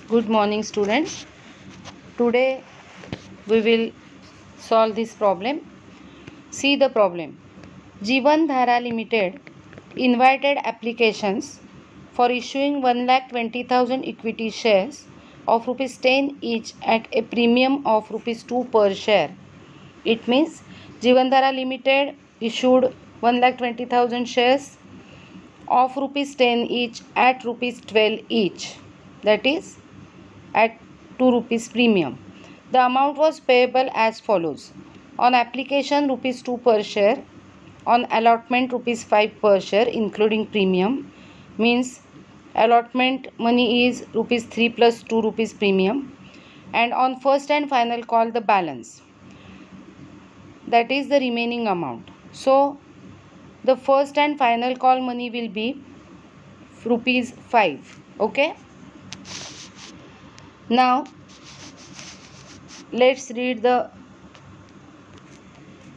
Good morning, students. Today we will solve this problem. See the problem. Jeevan Dhara Limited invited applications for issuing 1,20,000 equity shares of rupees 10 each at a premium of rupees 2 per share. It means Jeevan Dhara Limited issued 1,20,000 shares of rupees 10 each at rupees 12 each, that is at 2 rupees premium. The amount was payable as follows: on application rupees 2 per share, on allotment rupees 5 per share including premium, means allotment money is rupees 3 plus 2 rupees premium, and on first and final call the balance, that is the remaining amount. So the first and final call money will be rupees 5. Okay, now let's read the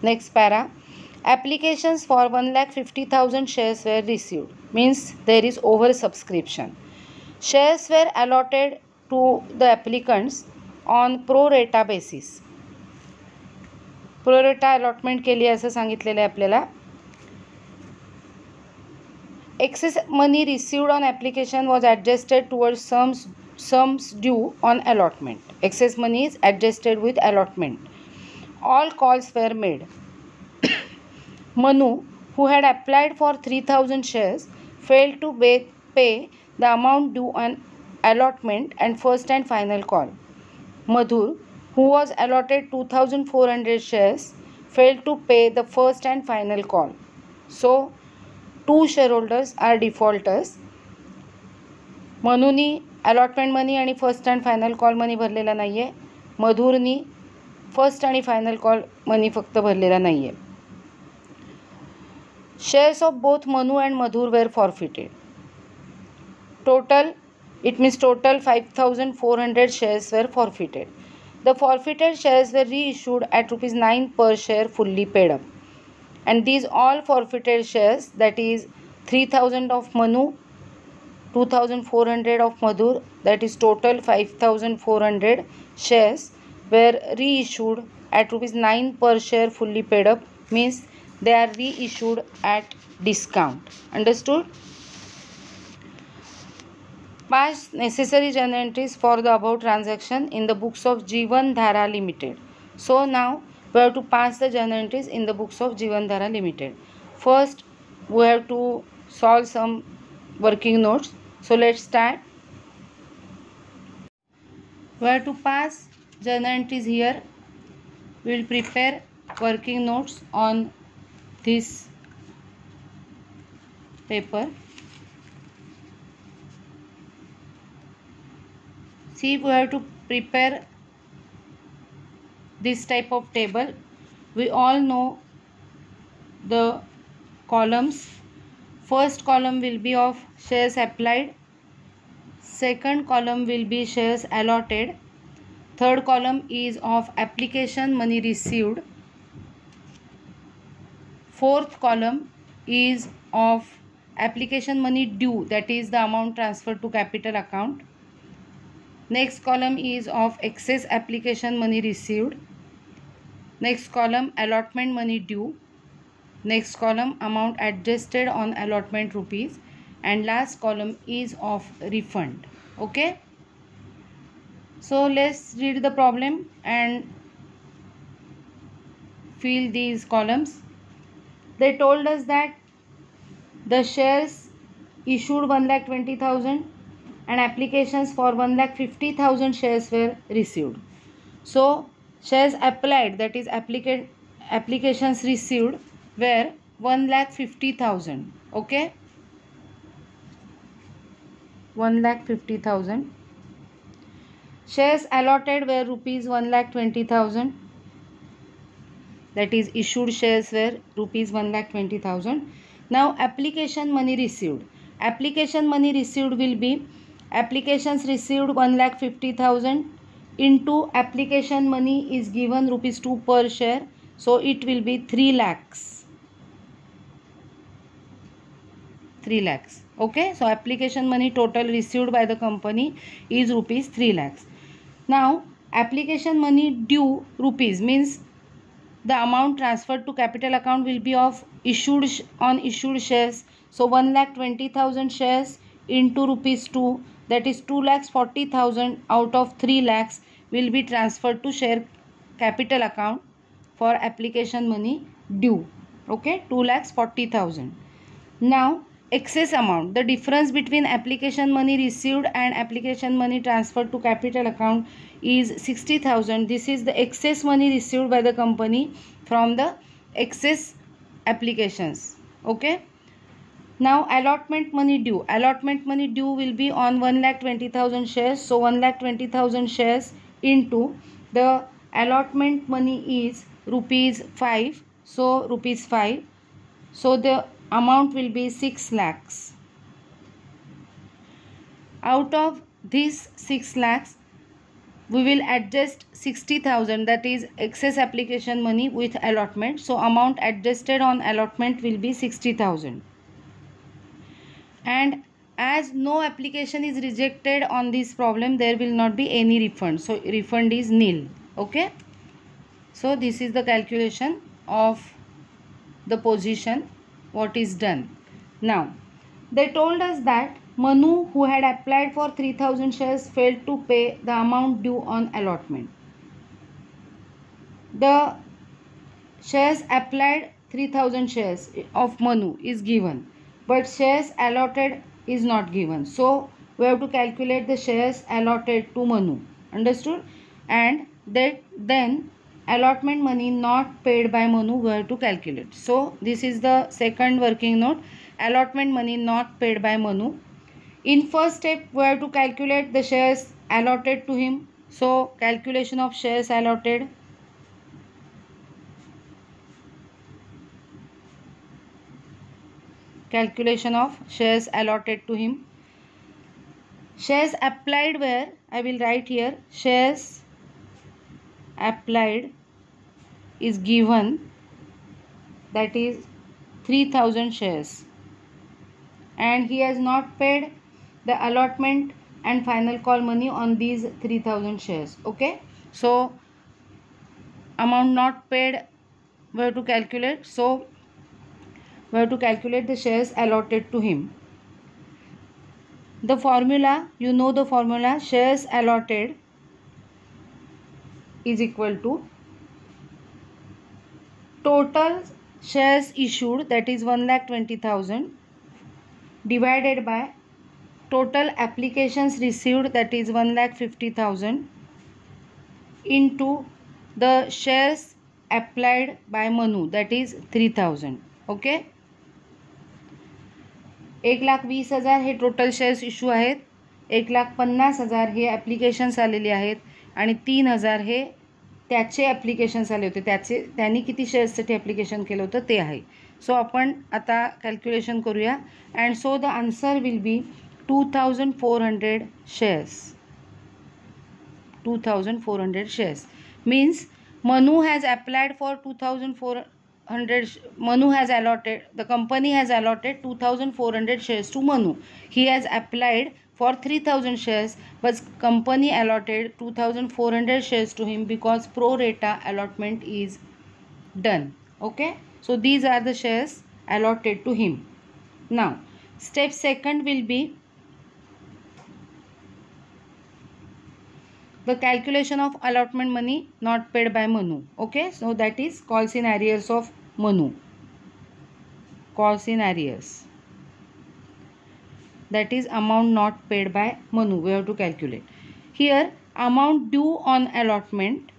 next para. Applications for 1,50,000 shares were received, means there is oversubscription. Shares were allotted to the applicants on pro rata basis. Pro rata allotment के लिए असं सांगितलेलं आहे आपल्याला. Excess money received on application was adjusted towards sums due on allotment. Excess money is adjusted with allotment. All calls were made. Manu, who had applied for 3,000 shares, failed to pay the amount due on allotment and first and final call. Madhur, who was allotted 2,400 shares, failed to pay the first and final call. So, two shareholders are defaulters. मनुनी allotment money आणि first and final call money भरलेला नाही आहे. मधुरनी first आणि final call money फक्त भरलेला नाही आहे. Shares of both Manu and Madhur were forfeited. Total it means total 5,400 shares were forfeited. The forfeited shares were reissued at rupees 9 per share fully paid up. And these all forfeited shares, that is 3,000 of Manu, 2,400 of Madhur, that is total 5,400 shares were reissued at rupees 9 per share fully paid up, means they are reissued at discount. Understood? Pass necessary journal entries for the above transaction in the books of Jeevan Dhara Limited. So now we have to pass the journal entries in the books of Jeevan Dhara Limited. First, we have to solve some working notes. So let's start. We have to pass journal entries here. We will prepare working notes on this paper. See, we have to prepare this type of table. We all know the columns. First column will be of shares applied, second column will be shares allotted, third column is of application money received, fourth column is of application money due, that is the amount transferred to capital account. Next column is of excess application money received. Next column allotment money due. Next column amount adjusted on allotment rupees, and last column is of refund. Okay, so let's read the problem and fill these columns. They told us that the shares issued 1,20,000 and applications for 1,50,000 shares were received. So shares applied, that is applications received, were 1,50,000. Okay, 1,50,000. Shares allotted were rupees 1,20,000, that is issued shares were rupees 1,20,000. Now application money received. Application money received will be applications received 1,50,000 into application money is given rupees 2 per share, so it will be 3 lakhs. 3 lakhs. Okay, so application money total received by the company is rupees 3 lakhs. Now application money due rupees means the amount transferred to capital account will be of issued on issued shares. So 1,20,000 shares into rupees 2, that is 2,40,000 out of 3 lakhs will be transferred to share capital account for application money due. Okay, 2,40,000. Now excess amount, the difference between application money received and application money transferred to capital account is 60,000. This is the excess money received by the company from the excess applications. Okay. Now allotment money due. Allotment money due will be on 1,20,000 shares. So 1,20,000 shares into the allotment money is rupees 5. So rupees 5. So the amount will be 6 lakhs. Out of this 6 lakhs, we will adjust 60,000, that is excess application money with allotment. So amount adjusted on allotment will be 60,000. And as no application is rejected on this problem, there will not be any refund. So refund is nil. Okay. So this is the calculation of the position what is done. Now they told us that Manu, who had applied for 3,000 shares, failed to pay the amount due on allotment. The shares applied 3,000 shares of Manu is given, but shares allotted is not given. So we have to calculate the shares allotted to Manu. Understood? And that then allotment money not paid by Manu we have to calculate. So this is the second working note. Allotment money not paid by Manu. In first step we have to calculate the shares allotted to him. So calculation of shares allotted. Calculation of shares allotted to him. Shares applied where I will write here shares applied is given, that is 3,000 shares, and he has not paid the allotment and final call money on these 3,000 shares. Okay, so amount not paid we have to calculate. So we have to calculate the shares allotted to him. The formula, you know the formula, shares allotted is equal to total shares issued, that is 1,20,000, divided by total applications received, that is 1,50,000, into the shares applied by Manu, that is 3,000. Okay. 1,20,000 हे total shares issue आहेत, 1,50,000 हे applications आलेले आहेत आणि 3,000 हे त्याचे applications आले होते, त्यांनी किती शेअर्ससाठी ॲप्लिकेशन केलं होतं ते आहे. सो आपण आता कॅल्क्युलेशन करूया. And so the answer will be 2,400 shares. 2,400 shares means Manu has applied for 2,400. Manu has allotted, the company has allotted 2,400 shares to Manu. He has applied for 3,000 shares, but company allotted 2,400 shares to him because pro rata allotment is done. Okay, so these are the shares allotted to him. Now step second will be the calculation of allotment money not paid by Manu. Okay, so that is calls in arrears of Manu. Calls in arrears, that is amount not paid by Manu, we have to calculate. Here amount due on allotment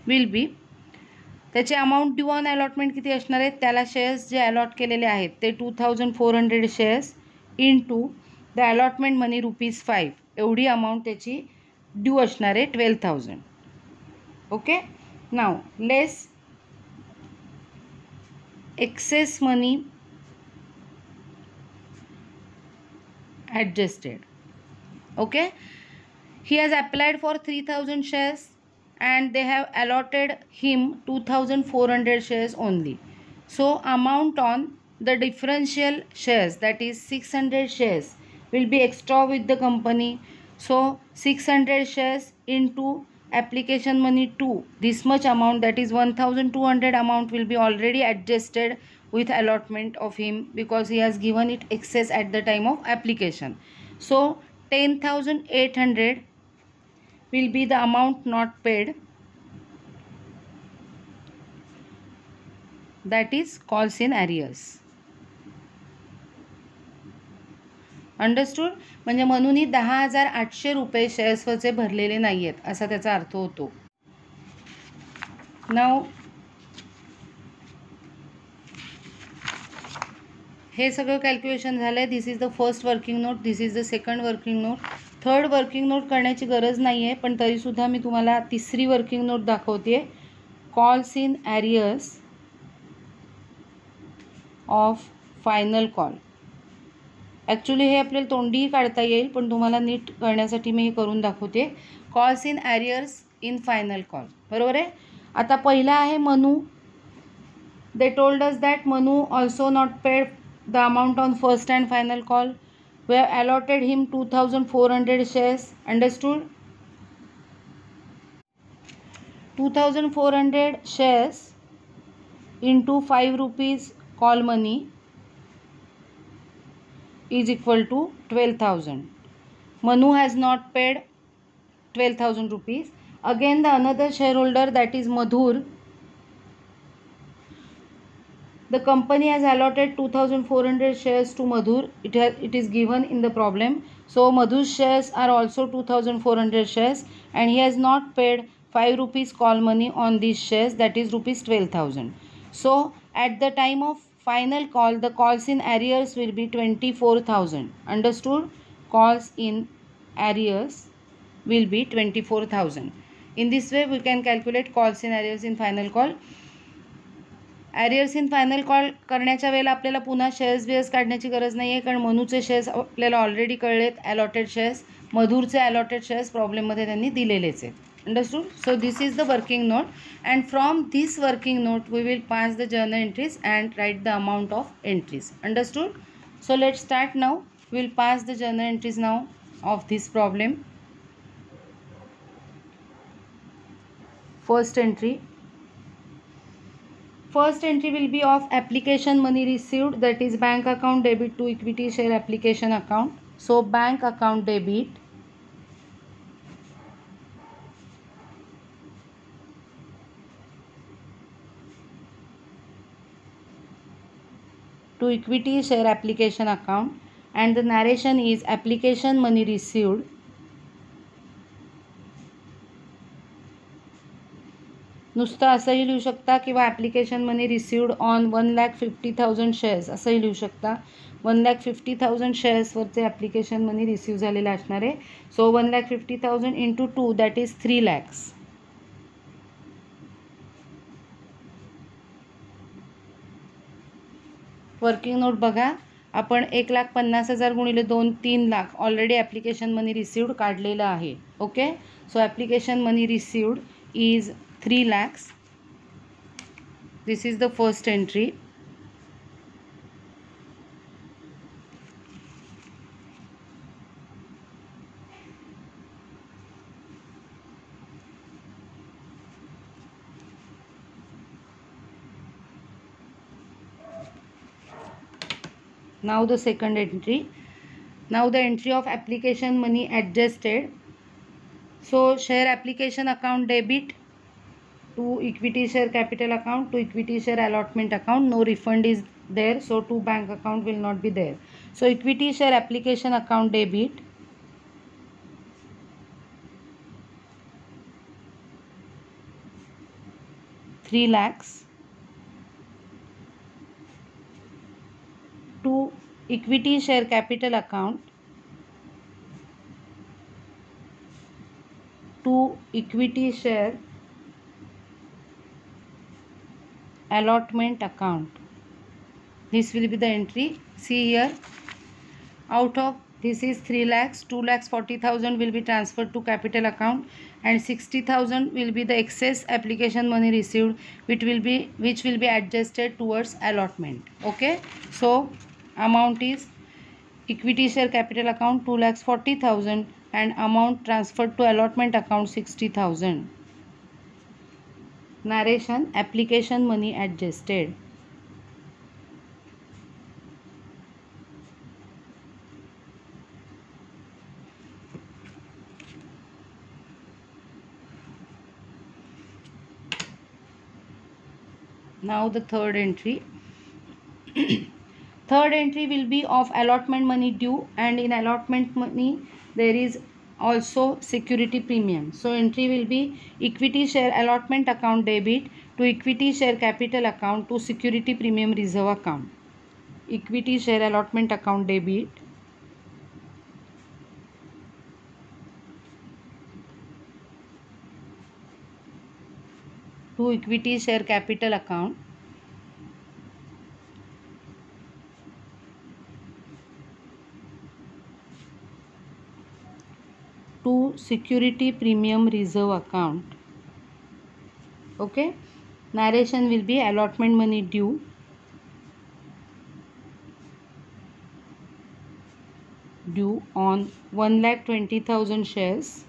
will be, त्याचे amount due on allotment किती असणार आहेत, त्याला shares जे allot केलेले आहेत ते 2,400 shares into the allotment money ₹5 एवढी amount त्याची ड्यू असणार आहे 12,000. Okay, now less excess money adjusted. Okay, he has applied for 3,000 shares and they have allotted him 2,400 shares only. So amount on the differential shares, that is 600 shares, will be extra with the company. So 600 shares into application money 2, this much amount, that is 1200 amount, will be already adjusted with allotment of him because he has given it excess at the time of application. So 10,800 will be the amount not paid, that is calls in arrears. Understood. म्हणजे म्हणून 10,800 रुपये शेअर्सवरचे भरलेले नाही आहेत असा त्याचा अर्थ होतो. नाव हे सगळं कॅल्क्युलेशन झालं आहे. This is the first working note, this is the second working note. Third working note करण्याची गरज नाही आहे, पण तरीसुद्धा मी तुम्हाला तिसरी वर्किंग नोट दाखवते. Calls in arrears of final call. Actually हे आपल्याला तोंडीही काढता येईल, पण तुम्हाला नीट करण्यासाठी मी हे करून दाखवते. Calls in arrears in final call. बरोबर आहे. आता पहिला आहे Manu. They told us that Manu also not paid the amount on first and final call. We have allotted him 2400 shares. Understood. 2400 shares into 5 rupees call money is equal to 12,000. Manu has not paid 12,000 rupees. Again the another shareholder, that is Madhur. The company has allotted 2,400 shares to Madhur. It is given in the problem. So Madhur's shares are also 2,400 shares and he has not paid 5 rupees call money on these shares, that is rupees 12,000. So at the time of final call, the calls in arrears will be 24,000. Understood? Calls in arrears will be 24,000. In this way we can calculate calls in arrears in final call. Arrears in final call करण्याच्या वेळेला आपल्याला पुन्हा shares काढण्याची गरज नाही आहे, कारण मनूचे शेअर्स आपल्याला ऑलरेडी कळलेत. अलॉटेड शेअर्स, मधुरचे अलॉटेड शेअर्स प्रॉब्लेममध्ये त्यांनी दिलेलेच आहेत. Understood. So this is the working note and from this working note we will pass the journal entries and write the amount of entries. Understood. So let start now. We will pass the journal entries now of this problem. First entry. First entry will be of application money received, that is bank account debit to equity share application account. So bank account debit to equity share application account, and the narration is application money received नुसतं असंही लिहू शकता किंवा application money received on 1,50,000 shares असंही लिहू शकता. 1,50,000 शेअर्सवरचे application money receive झालेलं असणार आहे. सो 1,50,000 into 2, that is 3 lakhs. Working note बघा. आपण 1,50,000 गुणिले 2, 3 lakh already application money received काढलेलं आहे. Okay. So application money received is 3 lakhs. This is the first entry. Now the second entry. Now the entry of application money adjusted. So share application account debit to equity share capital account to equity share allotment account. No refund is there, so to bank account will not be there. So equity share application account debit ₹3 lakhs to equity share capital account to equity share allotment account. This will be the entry. See here, out of This is 3 lakhs. 2,40,000 will be transferred to capital account, and 60,000 will be the excess application money received, which will be adjusted towards allotment. Okay. So amount is equity share capital account 2,40,000 and amount transferred to allotment account 60,000. Narration: application money adjusted. Now the third entry. Third entry will be of allotment money due, and in allotment money there is also security premium. So entry will be equity share allotment account debit to equity share capital account to security premium reserve account. Equity share allotment account debit to equity share capital account to security premium reserve account. Okay. Narration will be allotment money due on 1,20,000 shares,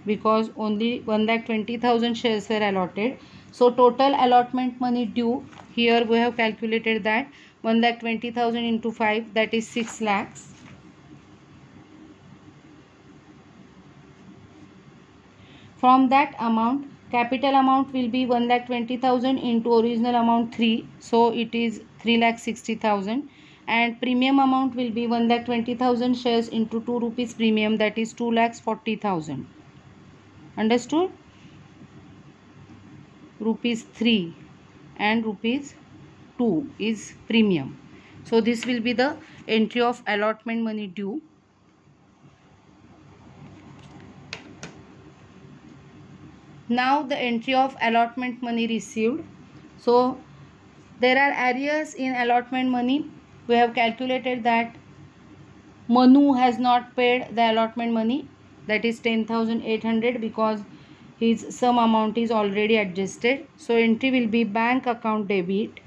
because only 1,20,000 shares were allotted. So total allotment money due, here we have calculated that 1,20,000 into 5, that is 6 lakhs. From that amount, capital amount will be 1,20,000 into original amount 3, so it is 3,60,000, and premium amount will be 1,20,000 shares into 2 rupees premium, that is 2,40,000. Understood? Rupees 3 and rupees 2 is premium. So this will be the entry of allotment money due. Now the entry of allotment money received. So there are arrears in allotment money. We have calculated that Manu has not paid the allotment money, that is 10,800, because his sum amount is already adjusted. So entry will be bank account debit,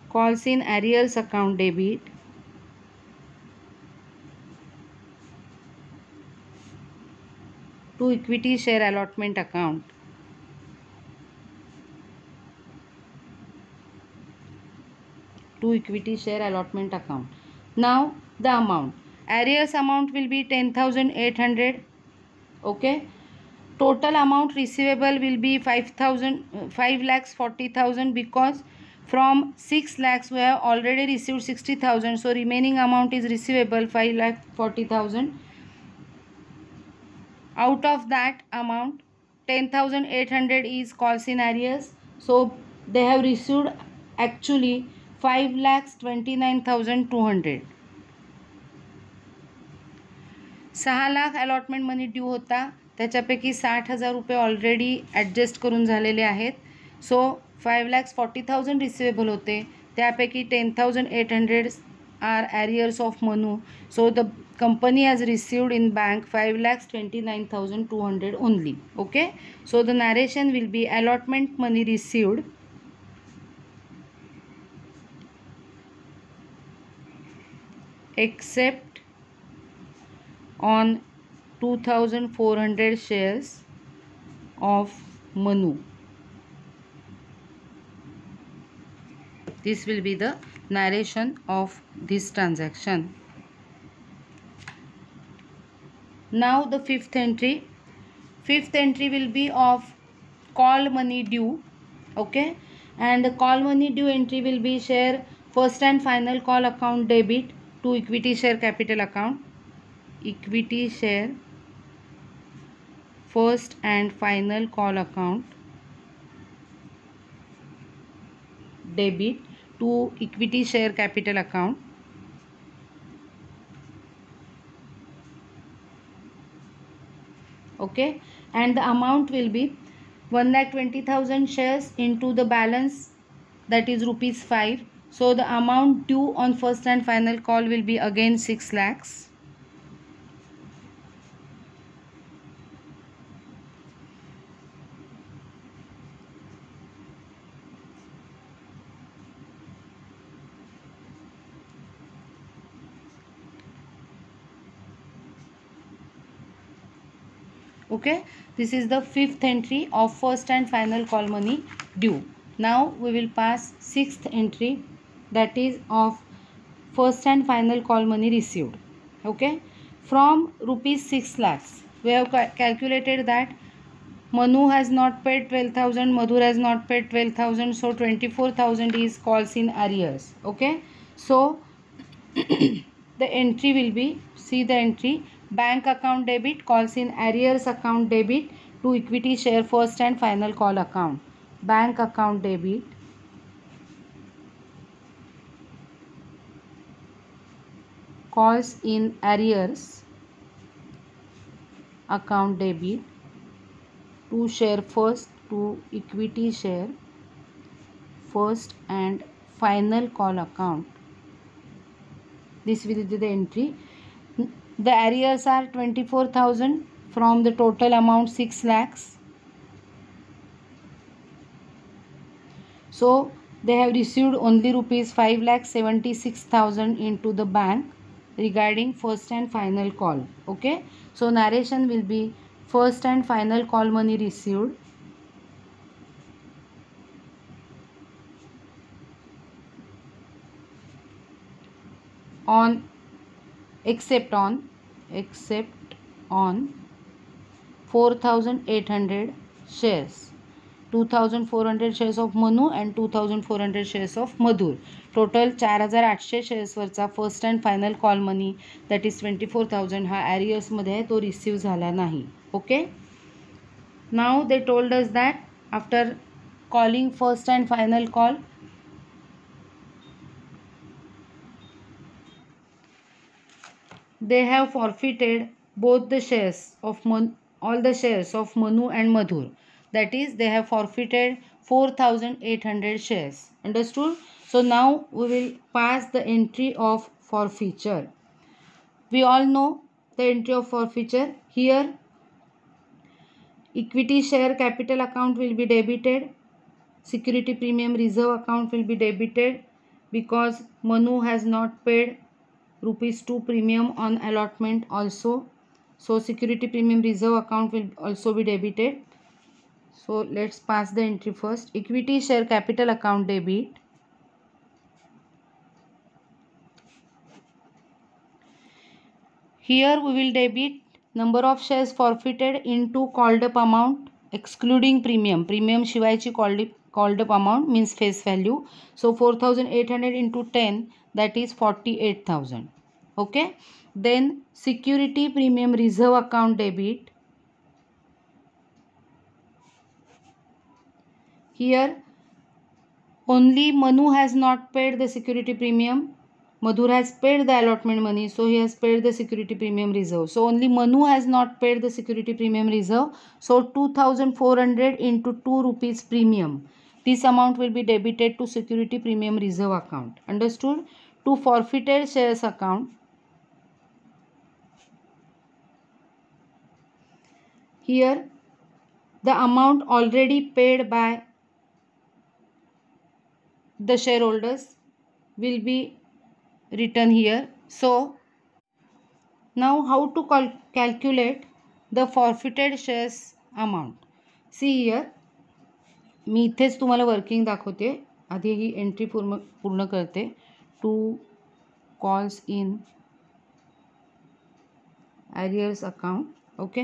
calls in arrears account debit, to equity share allotment account. To equity share allotment account. Now the amount. Arrears amount will be 10,800. Okay. Total amount receivable will be 5,40,000, because from 6 lakhs we have already received 60,000. So remaining amount is receivable 5,40,000. Out of that amount, 10,800 is calls in arrears. So they have received actually 5,29,200. 6 lakh allotment money due होता, त्याच्यापैकी 60,000 रुपये already adjust करून झालेले आहेत. सो 5,40,000 receivable होते, त्यापैकी 10,800 are arrears of Manu. So the company has received in bank 5,29,200 only. Okay. So the narration will be allotment money received except on 2,400 shares of Manu. This will be the narration of this transaction. Now the fifth entry. Fifth entry will be of call money due. Okay. And the call money due entry will be share first and final call account debit to equity share capital account. Equity share first and final call account debit to equity share capital account. Okay. And the amount will be 1,20,000 shares into the balance, that is rupees 5. So the amount due on first and final call will be again 6 lakhs. Okay, this is the fifth entry of first and final call money due. Now we will pass sixth entry, that is of first and final call money received. Okay, from rupees 6 lakhs we have calculated that Manu has not paid 12,000, Madhur has not paid 12,000, so 24,000 is calls in arrears. Okay, so the entry will be, see the entry, bank account debit, calls in arrears account debit to equity share first and final call account. Bank account debit, calls in arrears account debit to share first, to equity share first and final call account. This will be the entry. The arrears are 24,000 from the total amount 6 lakhs. So they have received only rupees 5,76,000 into the bank regarding first and final call. Okay, so narration will be first and final call money received on except on 4,800 shares, 2,400 shares of Manu and 2,400 shares of Madhur. Total 4,800 shares वरचा first and final call money that is 24,000 हा ॲरियर्समध्ये आहे, तो receive झाला नाही. Okay, now they told us that after calling first and final call they have forfeited both the shares of all the shares of Manu and Madhur. That is, they have forfeited 4,800 shares. Understood? So now we will pass the entry of forfeiture. We all know the entry of forfeiture. Here equity share capital account will be debited, security premium reserve account will be debited because Manu has not paid rupees 2 premium on allotment also. So security premium reserve account will also be debited. So let's pass the entry first. Equity share capital account debit. Here we will debit number of shares forfeited into called up amount excluding premium. Premium शिवायची called up amount means face value. So 4,800 into 10, that is 48,000. Okay, then security premium reserve account debit. Here only Manu has not paid the security premium, Madhur has paid the allotment money, so he has paid the security premium reserve. So only Manu has not paid the security premium reserve, so 2,400 into 2 rupees premium, this amount will be debited to security premium reserve account. Understood? To forfeited shares account, here the amount already paid by the shareholders will be written here. So now how to calculate the forfeited shares amount? See here, मी इथेच तुम्हाला working दाखवते, आधी ही entry पूर्ण करते. Two calls in arrears account. Okay,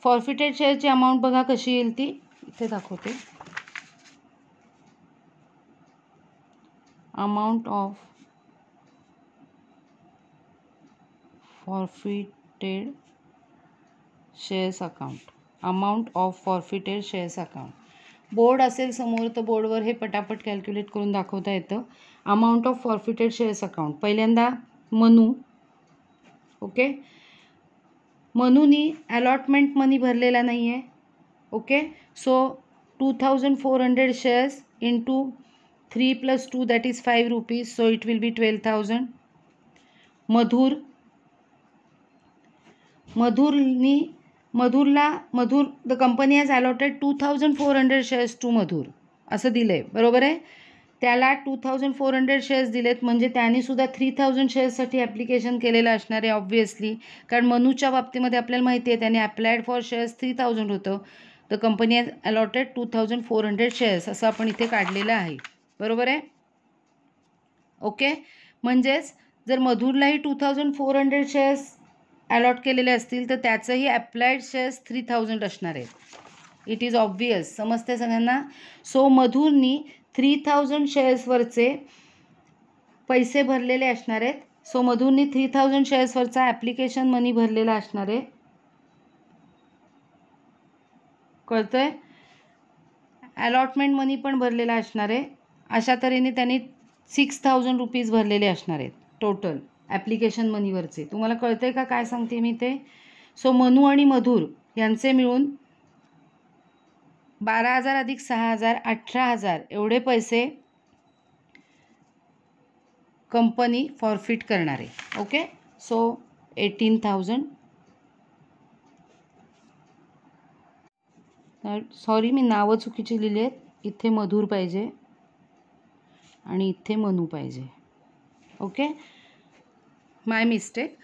forfeited शेअरची amount बघा कशी येईल ती इथे दाखवते. Amount of forfeited shares account, amount of forfeited shares account. Board असेल समोर तर बोर्डवर हे पटापट कॅल्क्युलेट करून दाखवता येतं. अमाऊंट ऑफ फॉर्फिटेड शेअर्स अकाउंट, पहिल्यांदा मनू. ओके, मनूनी अलॉटमेंट मनी भरलेला नाही आहे. Okay, so 2,400 shares into 3 plus 2, that is 5 rupees, so it will be 12,000. Madhur the company has allotted 2,400 shares to मधुर असं दिलंय, बरोबर आहे. त्याला 2,400 शेअर्स दिलेत, म्हणजे त्यांनी सुद्धा 3,000 शेअर्ससाठी ॲप्लिकेशन केलेलं असणार आहे ऑब्व्हियसली, कारण मनूच्या बाबतीमध्ये आपल्याला माहिती आहे त्याने अप्लायड फॉर शेअर्स 3,000 होतं. The company has allotted 2,400 shares असं आपण इथे काढलेलं आहे, बरोबर आहे. ओके, म्हणजेच जर मधुरलाही 2,400 शेअर्स अलॉट केलेले असतील तर त्याचंही अप्लाइड शेअर्स 3,000 असणार आहेत. इट इज ऑब्वियस, समजते सगळ्यांना. सो मधुरनी 3,000 शेअर्सवरचे पैसे भरलेले असणार आहेत. सो मधुरनी 3,000 शेअर्सवरचा ॲप्लिकेशन मनी भरलेला असणार आहे, कळतंय. अलॉटमेंट मनी पण भरलेला असणार आहे. अशा तऱ्हेने त्यांनी 6,000 रुपीज भरलेले असणार आहेत टोटल ॲप्लिकेशन मनीवरचे. तुम्हाला कळतंय का काय सांगते मी ते. सो मनू आणि मधुर यांचे मिळून 12,000 अधिक 6,000 18,000 एवढे पैसे कंपनी फॉरफिट करणार आहे. ओके, सो 18,000. सॉरी, मी नावं चुकीची लिहिली आहेत. इथे मधुर पाहिजे आणि इथे मनू पाहिजे. Okay, my mistake.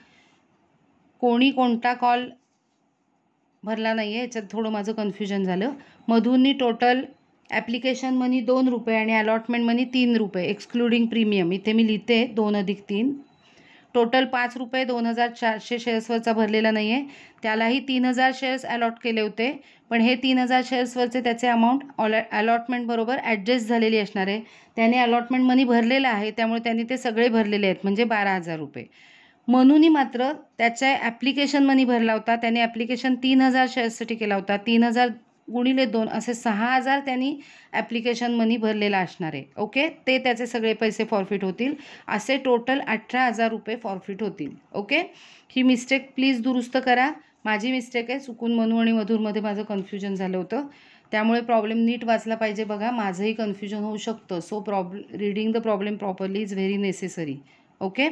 कोणी कोणता कॉल भरला नाही आहे याच्यात थोडं माझं कन्फ्युजन झालं. मधुरनी टोटल ॲप्लिकेशन मनी 2 रुपये आणि अलॉटमेंट मनी 3 रुपये एक्सक्लुडिंग प्रीमियम, इथे मी लिहिते 2 अधिक 3, टोटल 5 रुपये 2,400 शेअर्सवरचा भरलेला नाही आहे. त्यालाही 3,000 शेअर्स अलॉट केले होते, पण हे 3,000 शेअर्सवरचे त्याचे अमाऊंट अलॉटमेंट बरोबर ॲडजस्ट झालेली असणार आहे. त्याने अलॉटमेंट मनी भरलेला आहे, त्यामुळे त्यांनी ते सगळे भरलेले आहेत, म्हणजे 12,000 रुपये. मनूनी मात्र त्याच्या ॲप्लिकेशन मनी भरला होता. त्याने ॲप्लिकेशन 3,000 शेअर्ससाठी केला होता. 3,000 गुणिले 2 असे 6,000 त्यांनी ॲप्लिकेशन मनी भरलेला असणार आहे. ओके, ते त्याचे सगळे पैसे फॉरफिट होतील. असे टोटल 18,000 रुपये फॉरफिट होतील. ओके, ही मिस्टेक प्लीज दुरुस्त करा. माझी मिस्टेक आहे, चुकून मनू आणि मधुरमध्ये माझं कन्फ्युजन झालं होतं, त्यामुळे प्रॉब्लेम नीट वाचला पाहिजे बघा. माझंही कन्फ्युजन होऊ शकतं. So reading the problem properly is very necessary. Okay,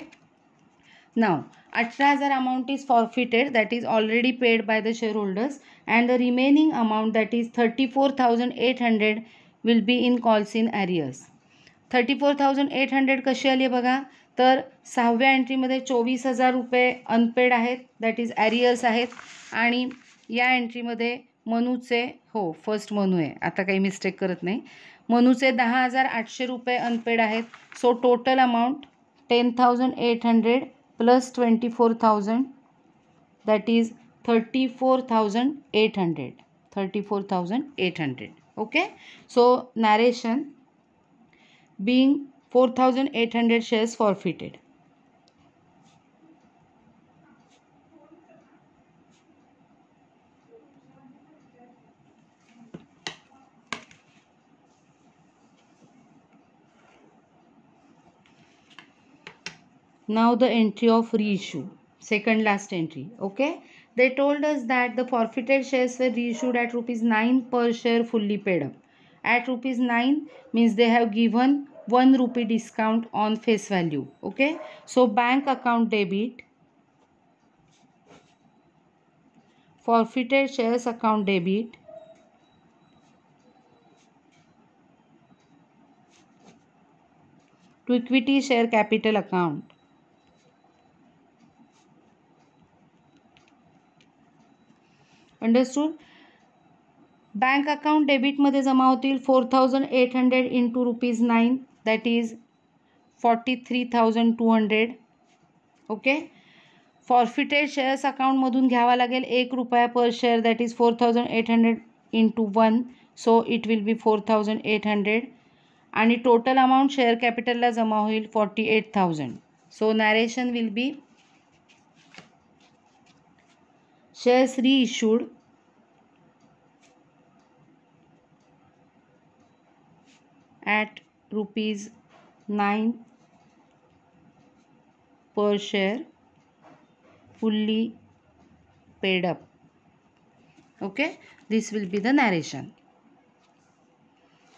now 18,000 amount is forfeited, that is already paid by the shareholders, and the remaining amount, that is 34,800, will be in calls in arrears. 34,800 कशी आली आहे बघा. तर 6व्या एंट्रीमध्ये 24,000 रुपये unpaid आहेत, that is ॲरियर्स आहेत. आणि या एंट्रीमध्ये मनूचे, हो फर्स्ट मनू आहे, आता काही मिस्टेक करत नाही, मनूचे 10,800 रुपये अनपेड आहेत. So total amount 10,800 plus 24,000, that is 34,800. 34,800. Okay, so narration being 4,800 shares forfeited. Now the entry of reissue, second last entry. Okay, they told us that the forfeited shares were reissued at rupees 9 per share fully paid up. At rupees 9 means they have given 1 rupee discount on face value. Okay, so bank account debit, forfeited shares account debit, to equity share capital account. Understood. Bank account डेबिटमध्ये जमा होतील 4,800 into ₹9, that is 43,200. Okay, forfeited shares अकाउंटमधून घ्यावा लागेल 1 रुपया per share, that is 4,800 into 1, so it will be 4,800. आणि total amount share कॅपिटलला जमा होईल 48,000. सो narration will be shares reissued at ₹9 per share fully paid up. Okay, this will be the narration.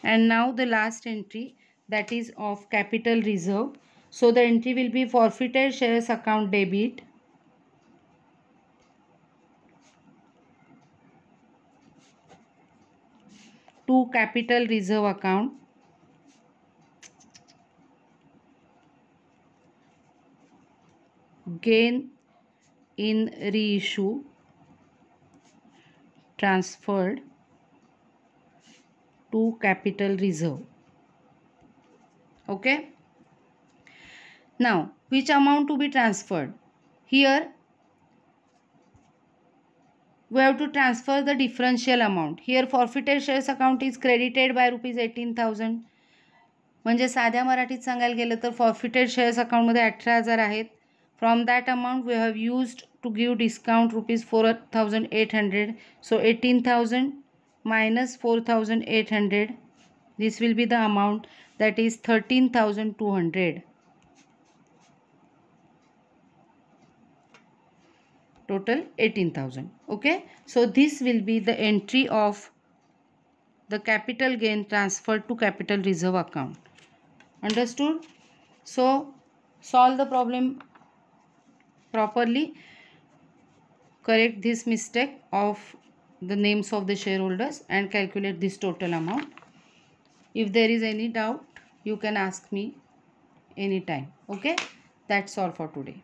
And now the last entry, that is of capital reserve. So the entry will be forfeited shares account debit to capital reserve account gain in reissue transferred to capital reserve. Okay. Now, which amount to be transferred? Here, we have to transfer the differential amount. Here, forfeited shares account is credited by rupees 18,000. म्हणजे साध्या मराठीत सांगायला गेलं तर forfeited shares account मध्ये 18,000 आहेत. From that amount, we have used to give discount rupees 4,800. So, 18,000 minus 4,800. This will be the amount, that is 13,200. Total 18,000. Okay. So this will be the entry of the capital gain transferred to capital reserve account. Understood? So solve the problem properly. Correct this mistake of the names of the shareholders and calculate this total amount. If there is any doubt, you can ask me anytime. Okay. That's all for today.